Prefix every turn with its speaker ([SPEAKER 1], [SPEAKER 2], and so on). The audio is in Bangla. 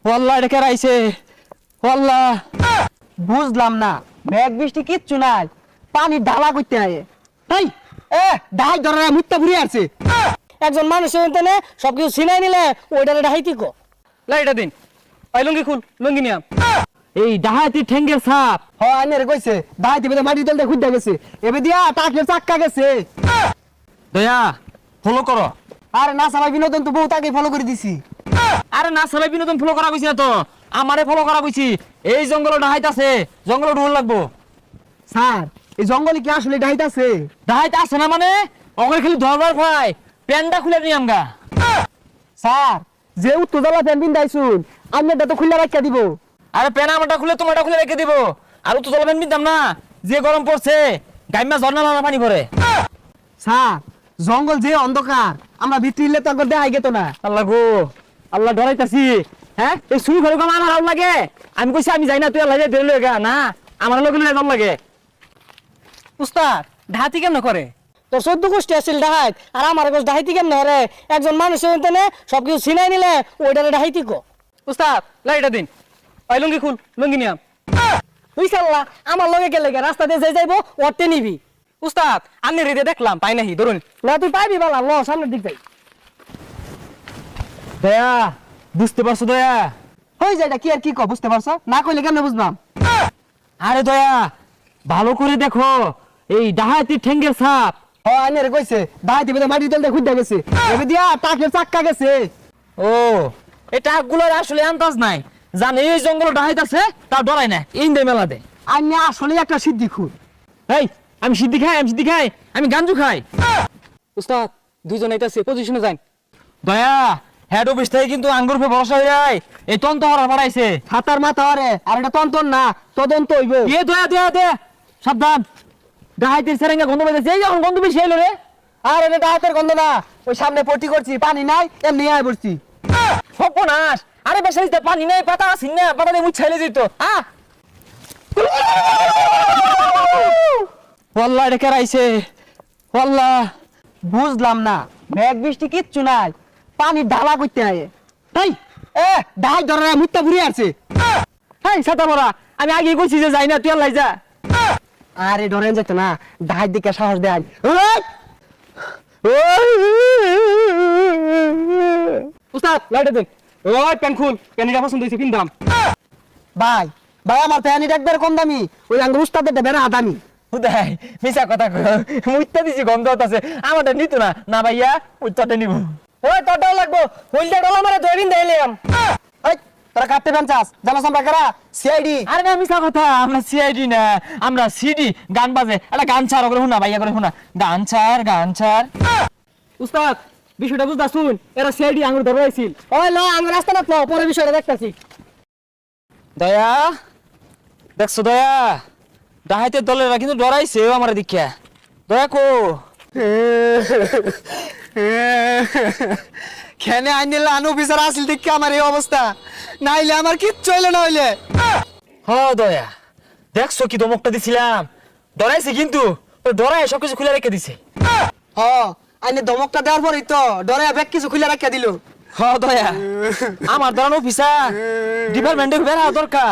[SPEAKER 1] ওয়াল্লাহ এটা কেরাইছে ওয়াল্লাহ।
[SPEAKER 2] বুঝলাম না, মেঘ বৃষ্টি কিচ্ছু নাই, পানি ঢালা করতে হয়। তাই ডাহাই ধরে মুত্তা ঘুরে আছে।
[SPEAKER 3] একজন মানুষের এখানে সবকিছু ছিনাই নিলে ওইটারে ডাহাইতি কো।
[SPEAKER 1] লাইটা দিন ওই লুঙ্গি খুল, লুঙ্গি নিয়াম। এই ডাহাতি ঠেঙ্গের সাপ।
[SPEAKER 2] হ্যাঁ আইনের কইছে ডাহাই দিবে মাটি তলতে খুঁজতে গেছে, এবে দিয়া টাকের চাক্কা গেছে।
[SPEAKER 1] দয়া ফলো করো।
[SPEAKER 2] আরে না সবাই বিনোদন তো বহু তাকে ফলো করে দিছি।
[SPEAKER 1] আরে না সবাই বিনোদন ফলো করা কইছি না তো, আমারে ফলো করা কইছি। এই জঙ্গল ডাহাইত আছে, জঙ্গল ঢোল লাগবো।
[SPEAKER 2] স্যার এই জঙ্গলে কি আসলে ডাহাইত আছে?
[SPEAKER 1] ডাহাইত আছে না মানে ওখানে খালি ধরবার ভাই প্যান্ডা খুলে নিয়ে আমগা।
[SPEAKER 2] স্যার যে উত্তরজলা প্যান বিন্দাইছুন আপনারটা তো খুলে রাখিয়া দিব।
[SPEAKER 1] আরে প্যান আমারটা খুলে তোমারটা খুলে রেখে দিব। আর তো জলবেন বিনতাম না, যে গরম পড়ছে গাইমা ঝর্ণা নানা পানি পড়ে।
[SPEAKER 2] স্যার জঙ্গল যে অন্ধকার, আমরা ভিতরে তো একবার দেখাই গেত না।
[SPEAKER 1] আল্লাহ গো আল্লাহ ডরাইতাছি। হ্যাঁ এই শুরু করে আমার আরাম লাগে। আমি কইছি আমি যাই না, তুই আল্লাহ ধরে লয়ে গা না, আমার লগে লয়ে যাম লাগে।
[SPEAKER 3] উস্তাদ ডাহাতি কেমন করে? তোর 14 গোষ্ঠী আছিল ডাহাইত, আর আমার গোষ্ঠী ডাহাইতি কেমন হরে? একজন মানুষের এখানে সবকিছু ছিনাই নিলে ওইটারে ডাহাইতি কো।
[SPEAKER 1] উস্তাদ লাইটা দিন ওই লুঙ্গি খুল, লুঙ্গি নিয়াম।
[SPEAKER 3] তুই সাল্লা আমার লগে গেলে রাস্তা দিয়ে যে যাইবো ওরতে নিবি।
[SPEAKER 1] উস্তাদ আন্নি রেদে দেখলাম পাই নাহি, ধরুন।
[SPEAKER 3] না তুই পাইবি বালা, ল সামনের দিক যাই।
[SPEAKER 1] দয়া বুঝতে পারছো দয়া?
[SPEAKER 2] হয়ে যায় কি আর কি কো, বুঝতে পারছো না? কইলে কেমনে বুঝবাম?
[SPEAKER 1] আরে দয়া ভালো করে দেখো, এই ডাহাতি ঠেঙ্গের সাপ।
[SPEAKER 2] হ্যাঁ আইনের কইছে ডাহাই দিবে মাটি তলতে খুঁজতে গেছে, এবে দিয়া টাকের চাক্কা গেছে।
[SPEAKER 1] ও এটা গুলোর আসলে আন্দাজ নাই, জানে এই জঙ্গল ডাহাইত আছে তা ডরাই না, এই দে মেলা দে।
[SPEAKER 2] আইনে আসলে একটা সিদ্ধি খুন।
[SPEAKER 1] এই আমি সিদ্ধি খাই, আমি সিদ্ধি খাই, আমি গাঞ্জু খাই। উস্তাদ দুইজন আইতাছে, পজিশনে যাই। দয়া হেড অফিস থেকে কিন্তু আঙ্গুর পে ভরসা হয়ে যায়, এই তন্ত হরা বাড়াইছে।
[SPEAKER 2] হাতার মাথা হরে, আর এটা তন্তন না তদন্ত হইব।
[SPEAKER 1] এ দয়া দয়া দে সাবধান, ডাহাইতের সেরেঙ্গা গন্ধ পাইতেছে। এই যখন গন্ধ বেশি এলো রে।
[SPEAKER 2] আর এটা ডাহাতের গন্ধ না, ওই সামনে পটি করছি পানি নাই এমনি আয় পড়ছি।
[SPEAKER 1] সর্বনাশ, আরে বেশি পানি নাই, পাতা আসিন না, পাতা দিয়ে মুছাইলে যেত। ওয়াল্লাহ এটা কেরাইছে ওয়াল্লাহ।
[SPEAKER 2] বুঝলাম না, মেঘ বৃষ্টি কিচ্ছু নাই, পানি ঢালা করতে হয়। তাই ডাহাই ধরে মুত্তা ঘুরে আছে।
[SPEAKER 1] এই ছাতা পড়া, আমি আগে কইছি যে যাই না, তুই আল্লাহ যা।
[SPEAKER 2] আরে ধরেন যেত না, ডাহাই দিকে সাহস দেয়।
[SPEAKER 1] উস্তাদ লাইটা দেন। ওই প্যান খুল, প্যানিটা পছন্দ হয়েছে কিনতাম।
[SPEAKER 2] ভাই ভাই আমার প্যানিট একবার কম দামি, ওই আঙ্গুর উস্তাদের বেড়া দামি।
[SPEAKER 1] হুদাই মিছা কথা কই, মুইতা দিছি গন্ধ হতাছে, আমারটা নিত না। না ভাইয়া উত্তরটা নিব।
[SPEAKER 3] ওই তোরটাও লাগবো, হইলটা ডলা মারে ধরিন দেইলাম।
[SPEAKER 2] এই তোরা কাটতে পান চাস জানা সম্পর্ক করা সিআইডি।
[SPEAKER 1] আরে না মিছা কথা, আমরা সিআইডি না, আমরা সিডি। গান বাজে এটা গান ছাড় করে শুনা, ভাইয়া করে শুনা, গান ছাড় গান ছাড়। উস্তাদ বিষয়টা বুঝতা শুন, এরা সিআইডি আঙুর ধরে আইছিল।
[SPEAKER 3] ওই ল আমি রাস্তা না তো পরে বিষয়টা দেখতাছি।
[SPEAKER 1] দয়া দেখছো দয়া, ডাহাইতের দলেরা কিন্তু ডরাইছে আমার দীক্ষা। দয়া কো
[SPEAKER 2] খেনে আইনে লানু বিচার আসল দেখে আমার এই অবস্থা, নাইলে আমার কিচ্ছু হইলো না হইলে।
[SPEAKER 1] হ দয়া দেখছো কি দমকটা দিছিলাম, ডরাইছে কিন্তু ডরাই সবকিছু খুলে রেখে দিছে।
[SPEAKER 2] হ আইনে ধমকটা দেওয়ার পরই তো ডরে ব্যাগ কিছু খুলে রাখিয়া দিল।
[SPEAKER 1] হ দয়া আমার ধরানো অফিসার ডিপার্টমেন্টে বেড়া দরকার।